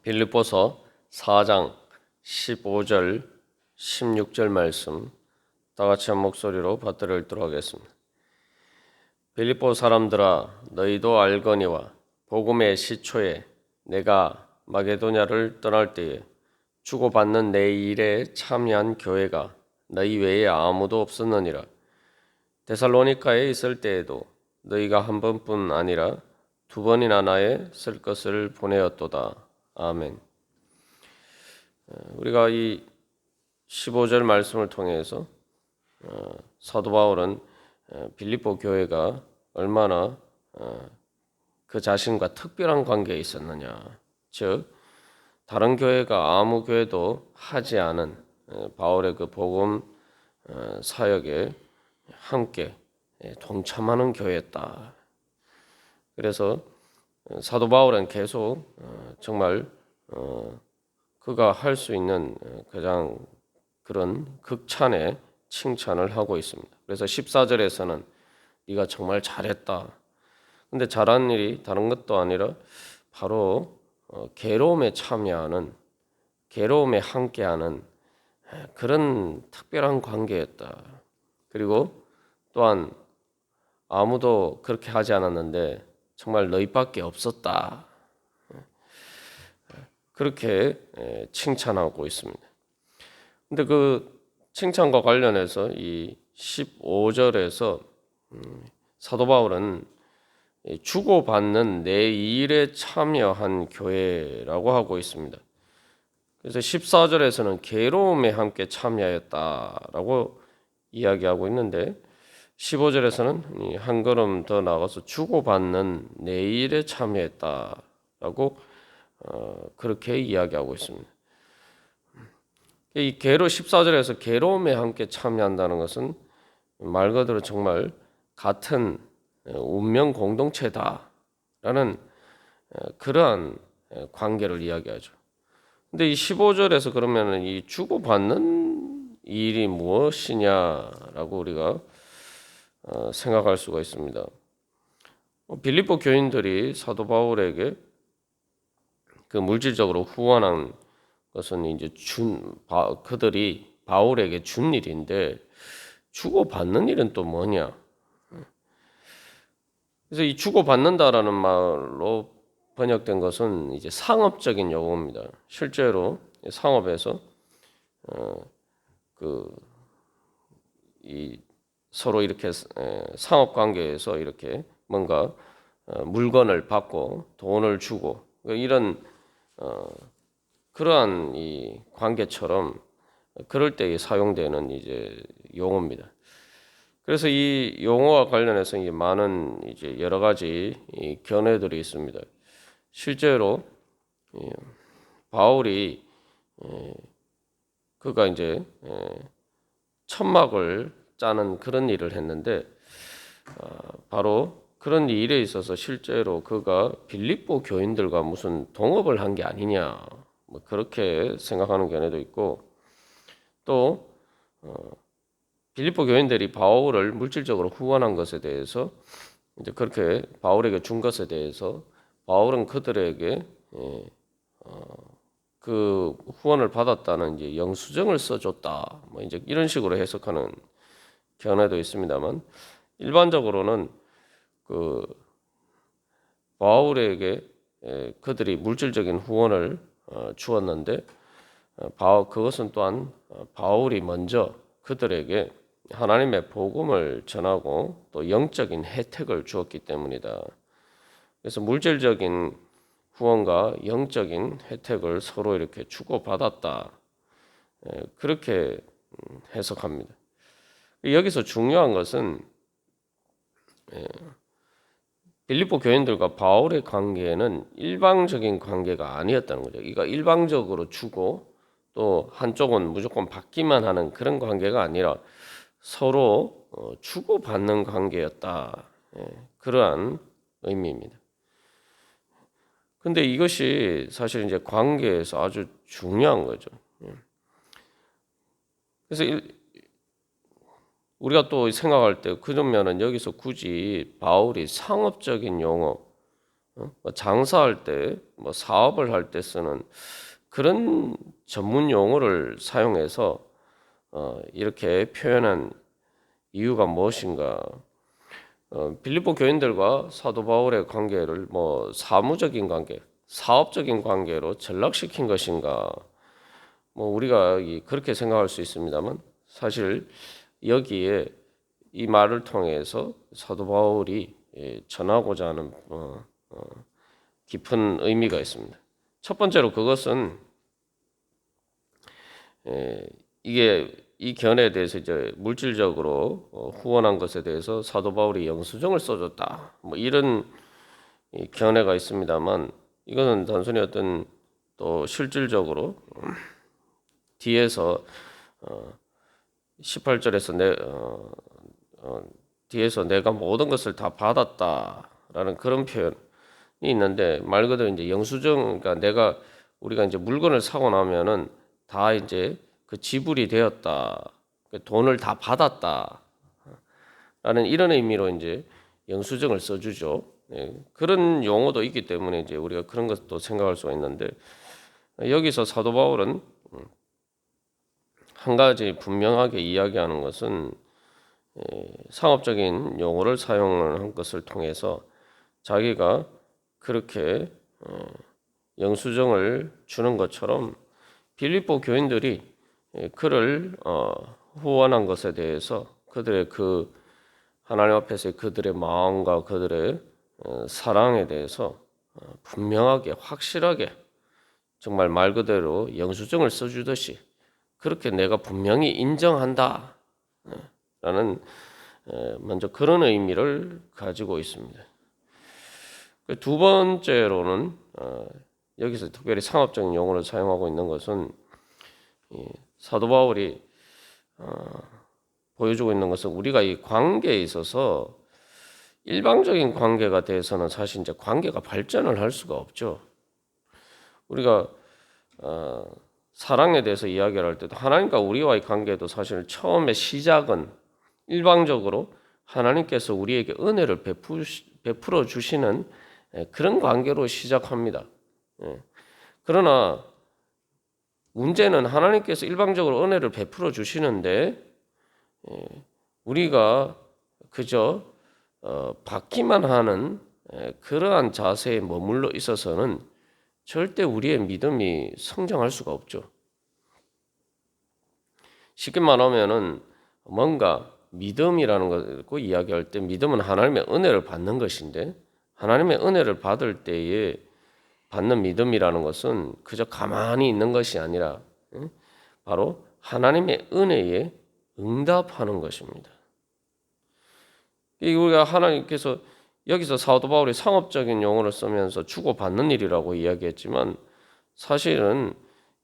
빌립보서 4장 15절 16절 말씀 다 같이 한 목소리로 받들어 읽도록 하겠습니다. 빌립보 사람들아, 너희도 알거니와 복음의 시초에 내가 마게도냐를 떠날 때에 주고받는 내 일에 참여한 교회가 너희 외에 아무도 없었느니라. 데살로니가에 있을 때에도 너희가 한 번뿐 아니라 두 번이나 나의 쓸 것을 보내었도다. 아멘. 우리가 이 15절 말씀을 통해서 사도 바울은 빌립보 교회가 얼마나 그 자신과 특별한 관계에 있었느냐, 즉 다른 교회가 아무 교회도 하지 않은 바울의 그 복음 사역에 함께 동참하는 교회였다. 그래서 사도 바울은 계속 정말 그가 할 수 있는 가장 그런 극찬의 칭찬을 하고 있습니다. 그래서 14절에서는 네가 정말 잘했다. 근데 잘한 일이 다른 것도 아니라 바로 괴로움에 참여하는, 괴로움에 함께하는 그런 특별한 관계였다. 그리고 또한 아무도 그렇게 하지 않았는데 정말 너희밖에 없었다. 그렇게 칭찬하고 있습니다. 근데 그 칭찬과 관련해서 이 15절에서 사도 바울은 주고받는 내 일에 참여한 교회라고 하고 있습니다. 그래서 14절에서는 괴로움에 함께 참여했다라고 이야기하고 있는데 15절에서는 한 걸음 더 나아가서 주고받는 내 일에 참여했다라고 그렇게 이야기하고 있습니다. 이 14절에서 괴로움에 함께 참여한다는 것은 말 그대로 정말 같은 운명 공동체다라는 그러한 관계를 이야기하죠. 근데 이 15절에서 그러면은 이 주고받는 일이 무엇이냐라고 우리가 생각할 수가 있습니다. 빌립보 교인들이 사도 바울에게 그 물질적으로 후원한 것은 이제 그들이 바울에게 준 일인데 주고받는 일은 또 뭐냐? 그래서 이 주고받는다라는 말로 번역된 것은 이제 상업적인 용어입니다. 실제로 상업에서 이 서로 이렇게 상업 관계에서 이렇게 뭔가 물건을 받고 돈을 주고 이런 그러한 이 관계처럼 그럴 때 사용되는 이제 용어입니다. 그래서 이 용어와 관련해서 이제 많은 이제 여러 가지 견해들이 있습니다. 실제로 바울이 그가 이제 천막을 짜는 그런 일을 했는데 바로 그런 일에 있어서 실제로 그가 빌립보 교인들과 무슨 동업을 한 게 아니냐, 뭐 그렇게 생각하는 견해도 있고, 또 빌립보 교인들이 바울을 물질적으로 후원한 것에 대해서 이제 그렇게 바울에게 준 것에 대해서 바울은 그들에게 그 후원을 받았다는 이제 영수증을 써줬다, 뭐 이제 이런 식으로 해석하는 견해도 있습니다만, 일반적으로는 그 바울에게 그들이 물질적인 후원을 주었는데 그것은 또한 바울이 먼저 그들에게 하나님의 복음을 전하고 또 영적인 혜택을 주었기 때문이다. 그래서 물질적인 후원과 영적인 혜택을 서로 이렇게 주고받았다. 그렇게 해석합니다. 여기서 중요한 것은 빌립보 교인들과 바울의 관계는 일방적인 관계가 아니었다는 거죠. 그러니까 일방적으로 주고 또 한쪽은 무조건 받기만 하는 그런 관계가 아니라 서로 주고받는 관계였다. 그러한 의미입니다. 근데 이것이 사실 이제 관계에서 아주 중요한 거죠. 그래서 우리가 또 생각할 때 그러면은 여기서 굳이 바울이 상업적인 용어, 뭐 장사할 때, 뭐 사업을 할 때 쓰는 그런 전문 용어를 사용해서 이렇게 표현한 이유가 무엇인가? 빌립보 교인들과 사도 바울의 관계를 뭐 사무적인 관계, 사업적인 관계로 전락시킨 것인가? 뭐 우리가 그렇게 생각할 수 있습니다만 사실 여기에 이 말을 통해서 사도 바울이 전하고자 하는 깊은 의미가 있습니다. 첫 번째로 그것은 이게 이 견해에 대해서 이제 물질적으로 후원한 것에 대해서 사도 바울이 영수증을 써줬다. 뭐 이런 견해가 있습니다만 이거는 단순히 어떤 또 실질적으로 뒤에서 18절에서 뒤에서 내가 모든 것을 다 받았다라는 그런 표현이 있는데 말 그대로 이제 영수증, 그러니까 우리가 이제 물건을 사고 나면은 다 이제 그 지불이 되었다, 돈을 다 받았다라는 이런 의미로 이제 영수증을 써주죠. 그런 용어도 있기 때문에 이제 우리가 그런 것도 생각할 수가 있는데 여기서 사도 바울은 한 가지 분명하게 이야기하는 것은 상업적인 용어를 사용한 것을 통해서 자기가 그렇게 영수증을 주는 것처럼 빌립보 교인들이 그를 후원한 것에 대해서 그들의 그 하나님 앞에서의 그들의 마음과 그들의 사랑에 대해서 분명하게 확실하게 정말 말 그대로 영수증을 써주듯이 그렇게 내가 분명히 인정한다 라는 먼저 그런 의미를 가지고 있습니다. 두 번째로는 여기서 특별히 상업적인 용어를 사용하고 있는 것은 사도 바울이 보여주고 있는 것은 우리가 이 관계에 있어서 일방적인 관계가 돼서는 사실 이제 관계가 발전을 할 수가 없죠. 우리가 사랑에 대해서 이야기를 할 때도 하나님과 우리와의 관계도 사실 처음에 시작은 일방적으로 하나님께서 우리에게 은혜를 베풀어 주시는 그런 관계로 시작합니다. 그러나 문제는 하나님께서 일방적으로 은혜를 베풀어 주시는데 우리가 그저 받기만 하는 그러한 자세에 머물러 있어서는 절대 우리의 믿음이 성장할 수가 없죠. 쉽게 말하면은 뭔가 믿음이라는 거 이야기할 때 믿음은 하나님의 은혜를 받는 것인데 하나님의 은혜를 받을 때에 받는 믿음이라는 것은 그저 가만히 있는 것이 아니라 바로 하나님의 은혜에 응답하는 것입니다. 우리가 하나님께서 여기서 사도 바울이 상업적인 용어를 쓰면서 주고받는 일이라고 이야기했지만 사실은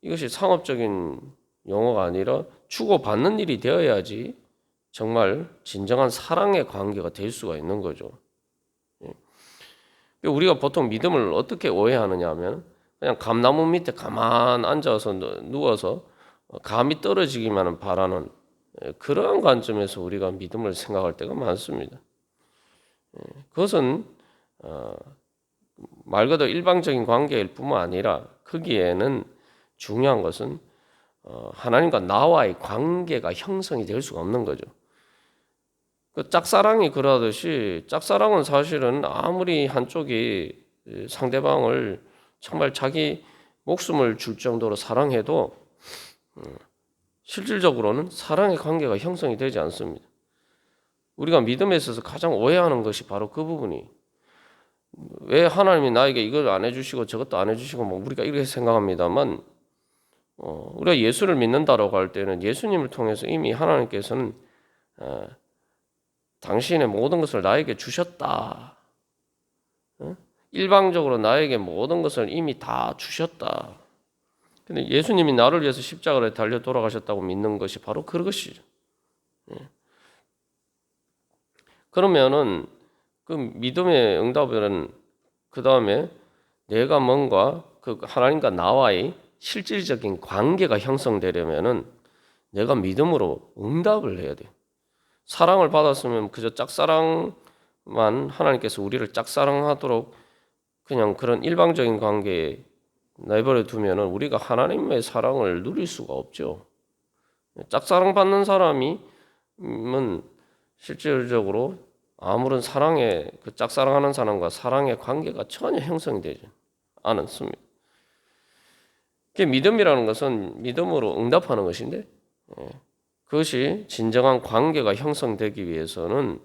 이것이 상업적인 용어가 아니라 주고받는 일이 되어야지 정말 진정한 사랑의 관계가 될 수가 있는 거죠. 우리가 보통 믿음을 어떻게 오해하느냐 하면 그냥 감나무 밑에 가만 앉아서 누워서 감이 떨어지기만 바라는 그러한 관점에서 우리가 믿음을 생각할 때가 많습니다. 그것은 말 그대로 일방적인 관계일 뿐만 아니라 거기에는 중요한 것은 하나님과 나와의 관계가 형성이 될 수가 없는 거죠. 그 짝사랑이 그러듯이 짝사랑은 사실은 아무리 한쪽이 상대방을 정말 자기 목숨을 줄 정도로 사랑해도 실질적으로는 사랑의 관계가 형성이 되지 않습니다. 우리가 믿음에 있어서 가장 오해하는 것이 바로 그 부분이 왜 하나님이 나에게 이걸 안 해주시고 저것도 안 해주시고 뭐 우리가 이렇게 생각합니다만 우리가 예수를 믿는다라고 할 때는 예수님을 통해서 이미 하나님께서는 당신의 모든 것을 나에게 주셨다. 일방적으로 나에게 모든 것을 이미 다 주셨다. 근데 예수님이 나를 위해서 십자가에 달려 돌아가셨다고 믿는 것이 바로 그것이죠. 그러면은 그 믿음의 응답은 그 다음에 내가 뭔가 그 하나님과 나와의 실질적인 관계가 형성되려면은 내가 믿음으로 응답을 해야 돼. 사랑을 받았으면 그저 짝사랑만 하나님께서 우리를 짝사랑하도록 그냥 그런 일방적인 관계에 내버려 두면은 우리가 하나님의 사랑을 누릴 수가 없죠. 짝사랑받는 사람이 실질적으로 아무런 사랑의 그 짝사랑하는 사람과 사랑의 관계가 전혀 형성이 되지 않습니다. 믿음이라는 것은 믿음으로 응답하는 것인데 그것이 진정한 관계가 형성되기 위해서는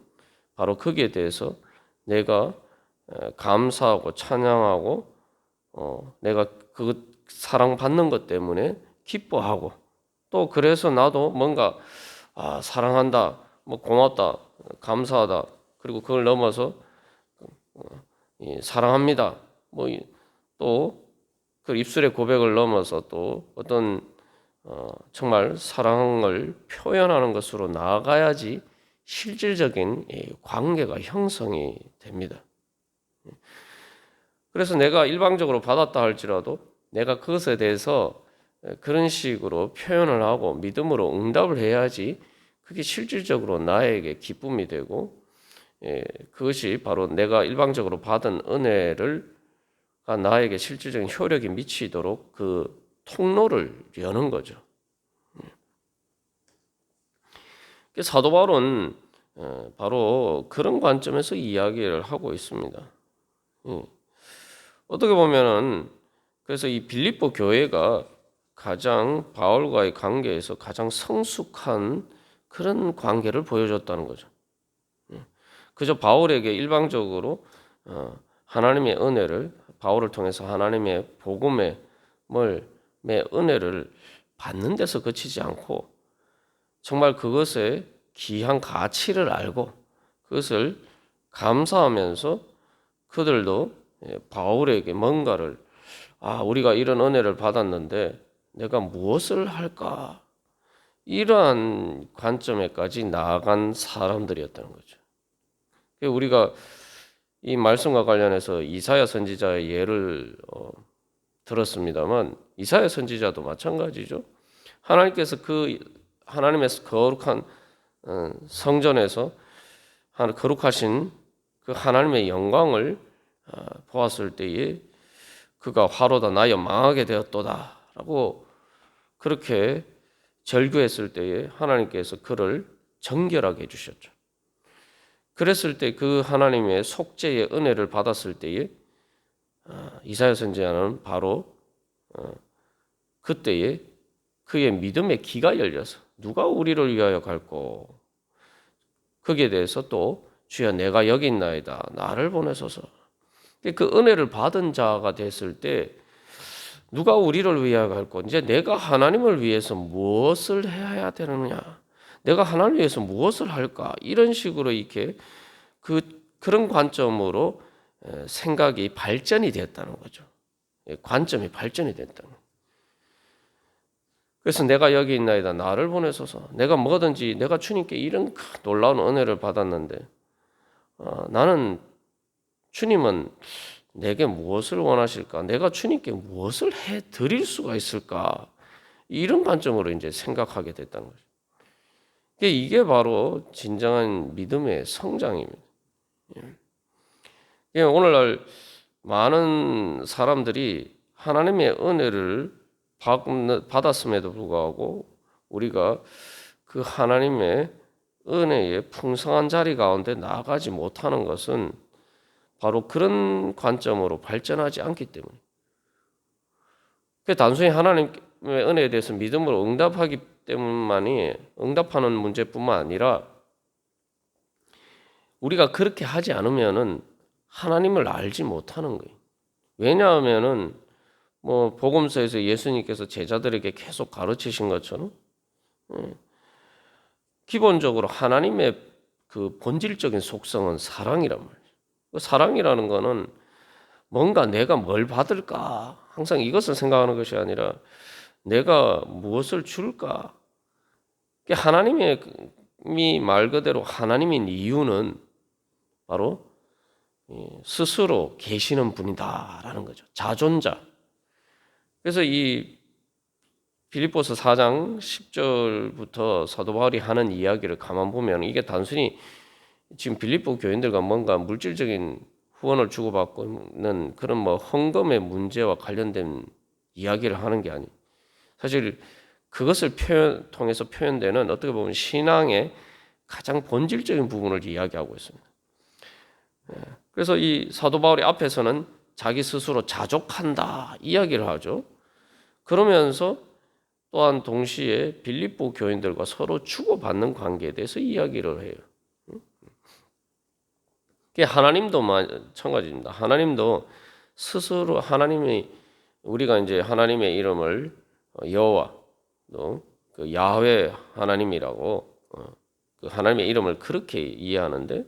바로 거기에 대해서 내가 감사하고 찬양하고 내가 그 사랑받는 것 때문에 기뻐하고 또 그래서 나도 뭔가 사랑한다, 뭐 고맙다, 감사하다, 그리고 그걸 넘어서 사랑합니다. 뭐 또 그 입술의 고백을 넘어서 또 어떤 정말 사랑을 표현하는 것으로 나아가야지 실질적인 관계가 형성이 됩니다. 그래서 내가 일방적으로 받았다 할지라도 내가 그것에 대해서 그런 식으로 표현을 하고 믿음으로 응답을 해야지 그게 실질적으로 나에게 기쁨이 되고 그것이 바로 내가 일방적으로 받은 은혜를 나에게 실질적인 효력이 미치도록 그 통로를 여는 거죠. 사도 바울은 바로 그런 관점에서 이야기를 하고 있습니다. 어떻게 보면은 그래서 이 빌립보 교회가 가장 바울과의 관계에서 가장 성숙한 그런 관계를 보여줬다는 거죠. 그저 바울에게 일방적으로 하나님의 은혜를 바울을 통해서 하나님의 복음의 은혜를 받는 데서 그치지 않고 정말 그것의 귀한 가치를 알고 그것을 감사하면서 그들도 바울에게 뭔가를 우리가 이런 은혜를 받았는데 내가 무엇을 할까? 이러한 관점에까지 나아간 사람들이었다는 거죠. 우리가 이 말씀과 관련해서 이사야 선지자의 예를 들었습니다만 이사야 선지자도 마찬가지죠. 하나님께서 그 하나님의 거룩한 성전에서 거룩하신 그 하나님의 영광을 보았을 때에 그가 화로다 나여 망하게 되었도다라고 그렇게 절규했을 때에 하나님께서 그를 정결하게 해주셨죠. 그랬을 때 그 하나님의 속죄의 은혜를 받았을 때에 이사야 선지자는 바로 그때에 그의 믿음의 귀가 열려서 누가 우리를 위하여 갈고 거기에 대해서 또 주여 내가 여기 있나이다 나를 보내소서. 그 은혜를 받은 자가 됐을 때 누가 우리를 위하여 갈고 이제 내가 하나님을 위해서 무엇을 해야 되느냐, 내가 하나님을 위해서 무엇을 할까, 이런 식으로 이렇게 그런 관점으로 생각이 발전이 됐다는 거죠. 관점이 발전이 됐다는 거죠. 그래서 내가 여기 있나이다 나를 보내소서. 내가 뭐든지 내가 주님께 이런 놀라운 은혜를 받았는데 나는 주님은 내게 무엇을 원하실까? 내가 주님께 무엇을 해 드릴 수가 있을까? 이런 관점으로 이제 생각하게 됐다는 거죠. 이게 바로 진정한 믿음의 성장입니다. 오늘날 많은 사람들이 하나님의 은혜를 받았음에도 불구하고 우리가 그 하나님의 은혜의 풍성한 자리 가운데 나아가지 못하는 것은 바로 그런 관점으로 발전하지 않기 때문에 단순히 하나님의 은혜에 대해서 믿음으로 응답하기 때문만이 응답하는 문제뿐만 아니라 우리가 그렇게 하지 않으면은 하나님을 알지 못하는 거예요. 왜냐하면은 복음서에서 예수님께서 제자들에게 계속 가르치신 것처럼 기본적으로 하나님의 그 본질적인 속성은 사랑이란 말이에요. 사랑이라는 것은 뭔가 내가 뭘 받을까 항상 이것을 생각하는 것이 아니라 내가 무엇을 줄까. 하나님이 말 그대로 하나님인 이유는 바로 스스로 계시는 분이다라는 거죠. 자존자. 그래서 이 빌립보서 4장 10절부터 사도 바울이 하는 이야기를 가만 보면 이게 단순히 지금 빌립보 교인들과 뭔가 물질적인 후원을 주고받고는 그런 뭐 헌금의 문제와 관련된 이야기를 하는 게 아니. 사실 그것을 통해서 표현되는 어떻게 보면 신앙의 가장 본질적인 부분을 이야기하고 있습니다. 그래서 이 사도 바울이 앞에서는 자기 스스로 자족한다 이야기를 하죠. 그러면서 또한 동시에 빌립보 교인들과 서로 주고받는 관계에 대해서 이야기를 해요. 하나님도 마찬가지입니다. 하나님도 스스로 하나님이 우리가 이제 하나님의 이름을 여호와 또 그 야훼 하나님이라고 그 하나님의 이름을 그렇게 이해하는데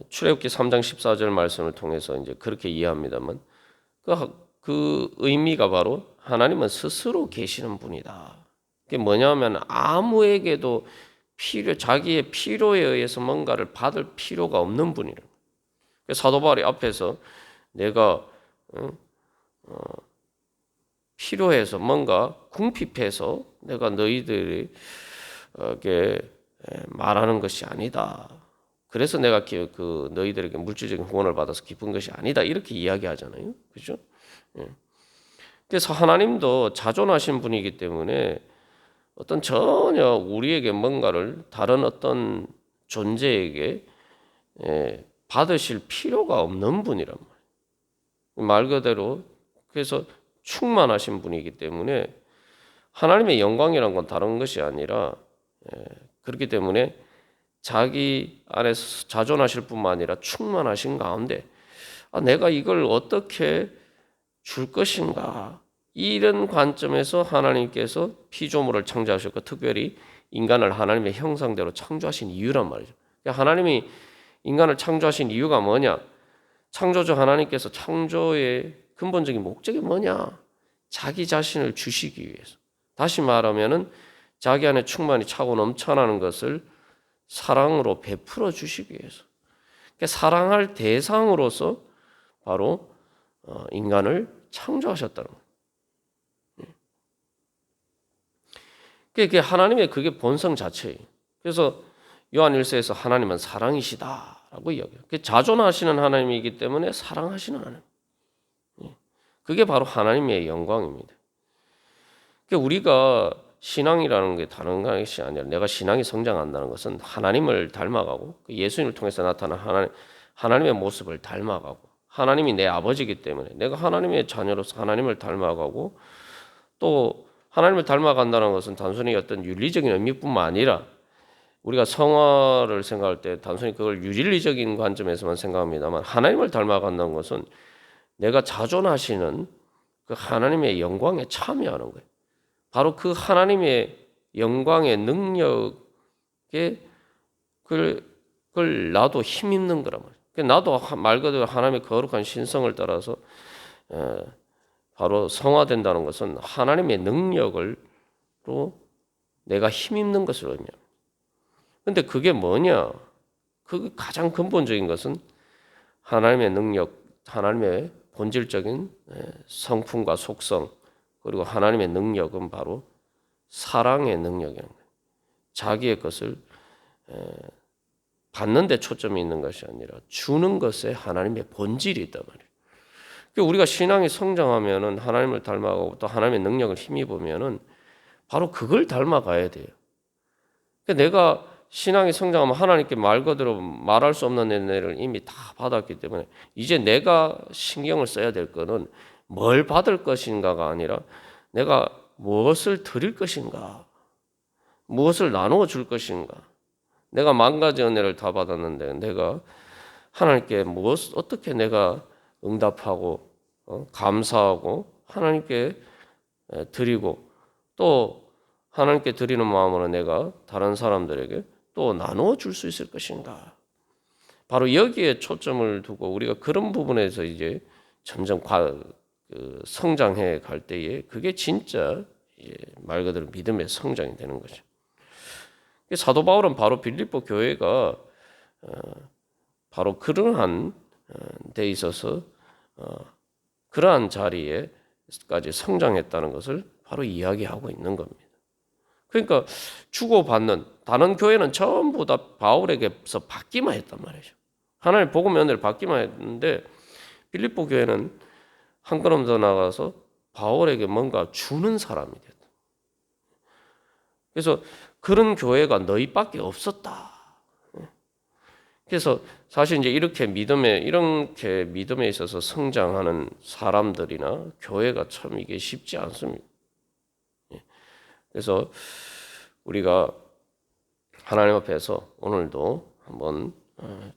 출애굽기 3장 14절 말씀을 통해서 이제 그렇게 이해합니다만 그 의미가 바로 하나님은 스스로 계시는 분이다. 그게 뭐냐면 아무에게도 자기의 필요에 의해서 뭔가를 받을 필요가 없는 분이라. 사도 바울이 앞에서 내가 필요해서 뭔가 궁핍해서 내가 너희들에게 말하는 것이 아니다. 그래서 내가 그 너희들에게 물질적인 후원을 받아서 기쁜 것이 아니다. 이렇게 이야기하잖아요. 그렇죠? 그래서 하나님도 자존하신 분이기 때문에 어떤 전혀 우리에게 뭔가를 다른 어떤 존재에게 받으실 필요가 없는 분이란 말이에요. 말 그대로 그래서 충만하신 분이기 때문에 하나님의 영광이란 건 다른 것이 아니라 그렇기 때문에 자기 안에서 자존하실 뿐만 아니라 충만하신 가운데 내가 이걸 어떻게 줄 것인가 이런 관점에서 하나님께서 피조물을 창조하셨고 특별히 인간을 하나님의 형상대로 창조하신 이유란 말이죠. 하나님이 인간을 창조하신 이유가 뭐냐? 창조주 하나님께서 창조의 근본적인 목적이 뭐냐? 자기 자신을 주시기 위해서. 다시 말하면은 자기 안에 충만히 차고 넘쳐나는 것을 사랑으로 베풀어 주시기 위해서. 그러니까 사랑할 대상으로서 바로 인간을 창조하셨다는 거예요. 그게 하나님의 그게 본성 자체예요. 그래서 요한 1서에서 하나님은 사랑이시다라고 이야기해요. 자존하시는 하나님이기 때문에 사랑하시는 하나님. 그게 바로 하나님의 영광입니다. 우리가 신앙이라는 게 다른 것이 아니라 내가 신앙이 성장한다는 것은 하나님을 닮아가고 예수님을 통해서 나타난 하나님의 모습을 닮아가고 하나님이 내 아버지이기 때문에 내가 하나님의 자녀로서 하나님을 닮아가고 또 하나님을 닮아간다는 것은 단순히 어떤 윤리적인 의미뿐만 아니라 우리가 성화를 생각할 때 단순히 그걸 유진리적인 관점에서만 생각합니다만 하나님을 닮아간다는 것은 내가 자존하시는 그 하나님의 영광에 참여하는 거예요. 바로 그 하나님의 영광의 능력에 그걸 나도 힘입는 거란 말이에요. 나도 말 그대로 하나님의 거룩한 신성을 따라서 바로 성화된다는 것은 하나님의 능력으로 내가 힘입는 것을 의미합니다. 그런데 그게 뭐냐? 그 가장 근본적인 것은 하나님의 능력, 하나님의 본질적인 성품과 속성 그리고 하나님의 능력은 바로 사랑의 능력이라는 거예요. 자기의 것을 받는 데 초점이 있는 것이 아니라 주는 것에 하나님의 본질이 있단 말이에요. 우리가 신앙이 성장하면은 하나님을 닮아가고 또 하나님의 능력을 힘입으면은 바로 그걸 닮아가야 돼요. 내가 신앙이 성장하면 하나님께 말 그대로 말할 수 없는 은혜를 이미 다 받았기 때문에 이제 내가 신경을 써야 될 거는 뭘 받을 것인가가 아니라 내가 무엇을 드릴 것인가, 무엇을 나누어 줄 것인가. 내가 만 가지 은혜를 다 받았는데 내가 하나님께 어떻게 내가 응답하고 감사하고 하나님께 드리고 또 하나님께 드리는 마음으로 내가 다른 사람들에게 또 나누어 줄 수 있을 것인가. 바로 여기에 초점을 두고 우리가 그런 부분에서 이제 점점 성장해 갈 때에 그게 진짜 말 그대로 믿음의 성장이 되는 거죠. 사도 바울은 바로 빌립보 교회가 바로 그러한 데 있어서 그러한 자리에까지 성장했다는 것을 바로 이야기하고 있는 겁니다. 그러니까 주고받는 다른 교회는 전부 다 바울에게서 받기만 했단 말이죠. 하나님 복음의 은혜를 받기만 했는데 빌립보 교회는 한 걸음 더 나가서 바울에게 뭔가 주는 사람이 됐다. 그래서 그런 교회가 너희밖에 없었다. 그래서 사실 이제 이렇게 믿음에 있어서 성장하는 사람들이나 교회가 참 이게 쉽지 않습니다. 그래서 우리가 하나님 앞에서 오늘도 한번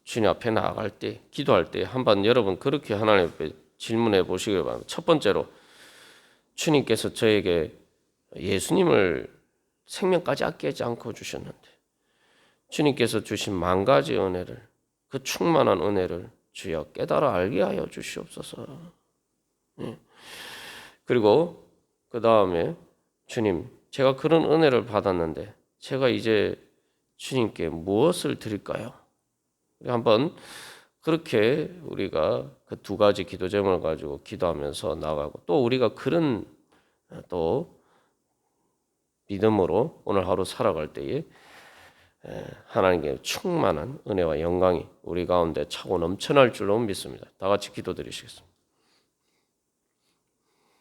주님 앞에 나아갈 때, 기도할 때 한번 여러분 그렇게 하나님 앞에 질문해 보시길 바랍니다. 첫 번째로 주님께서 저에게 예수님을 생명까지 아끼지 않고 주셨는데 주님께서 주신 만 가지 은혜를, 그 충만한 은혜를 주여 깨달아 알게 하여 주시옵소서. 그리고 그 다음에 주님, 제가 그런 은혜를 받았는데 제가 이제 주님께 무엇을 드릴까요? 한번 그렇게 우리가 그 두 가지 기도 제목을 가지고 기도하면서 나가고 또 우리가 그런 또 믿음으로 오늘 하루 살아갈 때에 하나님께 충만한 은혜와 영광이 우리 가운데 차고 넘쳐날 줄로 믿습니다. 다 같이 기도드리시겠습니다.